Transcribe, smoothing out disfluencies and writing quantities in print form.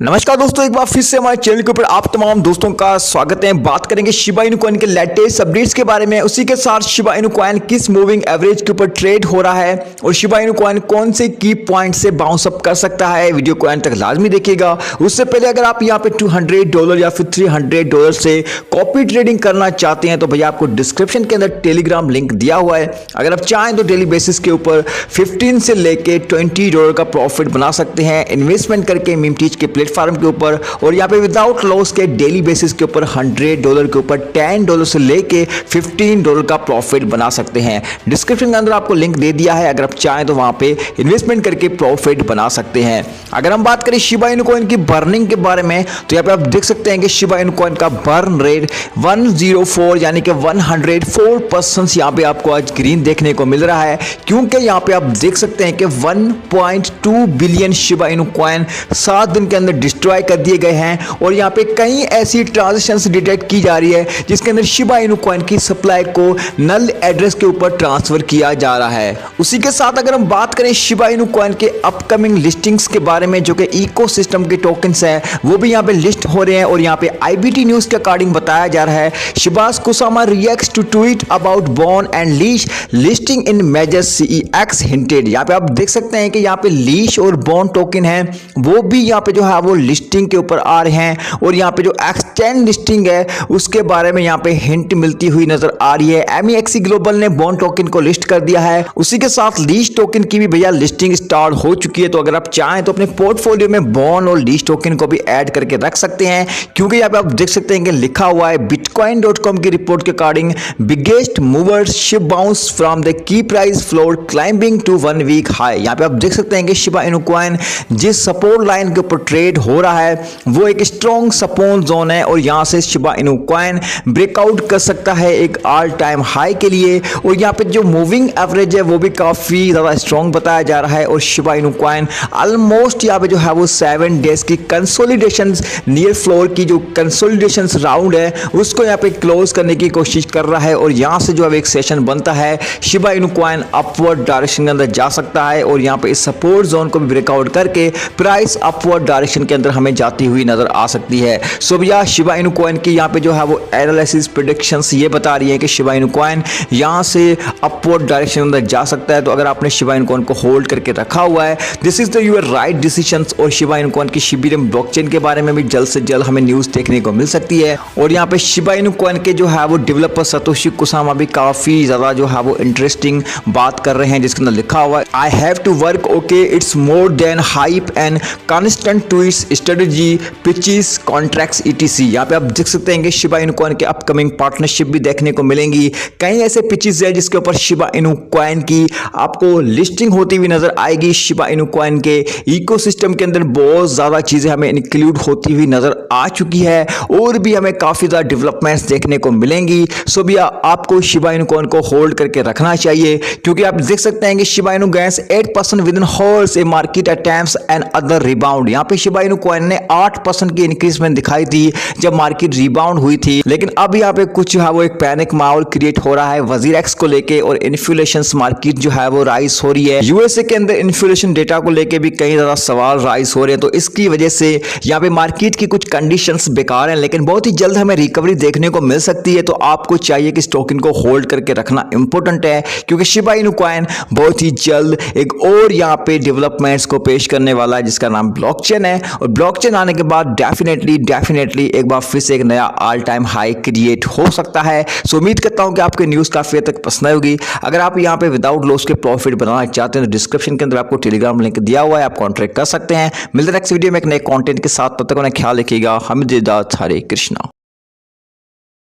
नमस्कार दोस्तों, एक बार फिर से हमारे चैनल के ऊपर आप तमाम दोस्तों का स्वागत है। बात करेंगे शिबा इनु कॉइन के लेटेस्ट अपडेट्स के बारे में। उसी के साथ शिबा इनु कॉइन किस मूविंग एवरेज के ऊपर ट्रेड हो रहा है और शिबा इनु कॉइन कौन से की पॉइंट से बाउंस अप कर सकता है। वीडियो को एंड तक लाजमी देखिएगा। उससे पहले अगर आप यहाँ पे $200 या फिर $300 से कॉपी ट्रेडिंग करना चाहते हैं तो भैया आपको डिस्क्रिप्शन के अंदर टेलीग्राम लिंक दिया हुआ है। अगर आप चाहें तो डेली बेसिस के ऊपर 15 से लेके $20 का प्रॉफिट बना सकते हैं इन्वेस्टमेंट करके मीमटीज के प्लेटफॉर्म के ऊपर। और यहाँ पे विदाउट लॉस के डेली बेसिस के ऊपर $100 के ऊपर $10 से लेके $15 का प्रॉफिट बना सकते हैं। डिस्क्रिप्शन के अंदर आपको लिंक दे दिया है, अगर आप चाहें तो वहां पे इन्वेस्टमेंट करके प्रॉफिट बना सकते हैं। अगर हम बात करें शिबा इनु कॉइन की बर्निंग के बारे में तो यहाँ पे आप देख सकते हैं कि शिबा इनु कॉइन का बर्न रेट 104 यानी कि 104% यहाँ पे आपको आज ग्रीन देखने को मिल रहा है, क्योंकि यहाँ पे आप देख सकते हैं कि 1.2 बिलियन शिबा इनु कॉइन 7 दिन के अंदर डिस्ट्रॉय कर दिए गए हैं। और यहाँ पे कई ऐसी ट्रांजैक्शंस डिटेक्ट की जा रही है जिसके अंदर शिबा इनु कॉइन की सप्लाई को नल एड्रेस के ऊपर ट्रांसफर किया जा रहा है। उसी के साथ अगर हम बात करें शिबा इनु कॉइन के अपकमिंग लिस्टिंग्स के बारे में, जो कि इकोसिस्टम के टोकन्स हैं, वो भी यहाँ पे लिस्ट हो रहे हैं। और यहाँ पे IBT न्यूज के अकॉर्डिंग बताया जा रहा है Shiba's Kusama reacts to tweet about Bone and Leash listing in major CEX hinted. यहाँ पे आप देख सकते हैं कि यहाँ पे लीश और बॉर्न टोकन है वो भी यहाँ पे जो है वो लिस्टिंग के ऊपर आ रहे हैं। और यहाँ पे जो एक्सटेंड लिस्टिंग है उसके बारे में यहाँ पे हिंट मिलती हुई नजर आ रही है। MEXC ग्लोबल ने बॉर्न टोकन को लिस्ट कर दिया है। उसी के साथ लीश टोकन की भी भैया लिस्टिंग स्टार्ट हो चुकी है। तो अगर आप चाहें तो अपने पोर्टफोलियो में बॉर्न और लीश टोकन को भी ऐड करके रख सकते हैं, क्योंकि यहाँ पे आप देख सकते हैं कि लिखा हुआ है bitcoin.com की रिपोर्ट के according biggest movers SHIB bounce from the key price floor climbing to 1 week high. यहाँ पे आप देख सकते हैं कि शिबा इनु कॉइन जिस सपोर्ट लाइन के ऊपर ट्रेड हो रहा है वो एक स्ट्रॉन्ग सपोर्ट जोन है और यहाँ से शिबा इनु कॉइन ब्रेकआउट कर सकता है एक ऑल टाइम हाई के लिए। और यहाँ पे जो मूविंग एवरेज है वो भी काफी ज्यादा स्ट्रॉन्ग बताया जा रहा है। और शिबा इनु कॉइन ऑलमोस्ट यहाँ पे जो है वो 7 डेज की कंसोलिडेशन नियर फ्लोर की जो कंसोलिडेशन राउंड है उसको यहाँ पे क्लोज करने की कोशिश कर रहा है। और यहाँ से जो है एक सेशन बनता है Shiba Inu coin upward direction के अंदर जा सकता है और यहाँ पे इस सपोर्ट जोन को भी ब्रेकआउट करके प्राइस अपवर्ड डायरेक्शन के अंदर हमें जाती हुई नजर आ सकती है। सो भैया शिबा इनु कॉइन की यहाँ पे जो है वो एनालिसिस प्रेडिक्शंस ये बता रही है कि शिबा इनु कॉइन यहाँ से अपवर्ड डायरेक्शन अंदर जा सकता है। तो अगर आपने शिबा इनु कॉइन को होल्ड करके रखा हुआ है, this is the your right decisions. और शिबा इनु कॉइन की शिबिरम ब्लॉकचेन के बारे में भी जल्द से जल्द हमें न्यूज देखने को मिल सकती है। और यहाँ पे शिबा इनु कॉइन के जो है वो डेवलपर सतोशी कुसामा भी काफी ज्यादा जो है वो इंटरेस्टिंग बात कर रहे हैं, जिसके अंदर लिखा हुआ है I have to work okay it's more than hype and constant tweets strategy pitches contracts ETC। यहाँ पे आप देख सकते हैं कि शिबा इनु कॉइन के अपकमिंग पार्टनरशिप भी देखने को मिलेंगी। कई ऐसे पिचेस है जिसके ऊपर शिबा इनु कॉइन की आपको लिस्टिंग होती हुई नजर आएगी। शिबा इनु कॉइन के इकोसिस्टम के अंदर बहुत ज्यादा चीजें हमें इंक्लूड होती हुई नजर आ चुकी है और भी हमें काफी ज्यादा डेवलपमेंट्स देखने को मिलेंगी। सो भैया आपको शिबा इनु कॉइन को होल्ड करके रखना चाहिए, क्योंकि आप देख सकते हैं कि Shiba Inu gains 8% with in horse A market attempts and other rebound. यहाँ पे शिबा इनु कॉइन ने 8% की इंक्रीजमेंट दिखाई थी जब मार्केट रिबाउंड हुई थी, लेकिन अब यहाँ पे कुछ है वो एक पैनिक माहौल क्रिएट हो रहा है वजीर एक्स को लेके और इन्फ्लेशन मार्केट जो है वो राइज हो रही है। USA के अंदर इन्फ्लेशन डेटा को लेके भी कई ज्यादा सवाल राइज हो रहे हैं। तो इसकी वजह से यहाँ पे मार्केट की कुछ कंडीशंस बेकार हैं, लेकिन बहुत ही जल्द हमें रिकवरी देखने को मिल सकती है। तो आपको चाहिए कि इस टोकन को होल्ड करके रखना इंपॉर्टेंट है, क्योंकि शिबा इनु कॉइन बहुत ही जल्द एक और यहाँ पे डेवलपमेंट्स को पेश करने वाला है जिसका नाम ब्लॉकचेन है। और ब्लॉकचेन आने के बाद डेफिनेटली एक बार फिर से एक नया ऑल टाइम हाई क्रिएट हो सकता है। सो उम्मीद करता हूं कि आपके न्यूज काफी हद तक पसंद आएगी। अगर आप यहाँ पे विदाउट लॉस के प्रॉफिट बनाना चाहते हैं तो डिस्क्रिप्शन के अंदर आपको टेलीग्राम लिंक दिया हुआ है, आप कॉन्टैक्ट कर सकते हैं। मिलते हैं नेक्स्ट वीडियो में एक नए कंटेंट के साथ, तब तक अपना ख्याल रखिएगा। हमें हरे कृष्णा।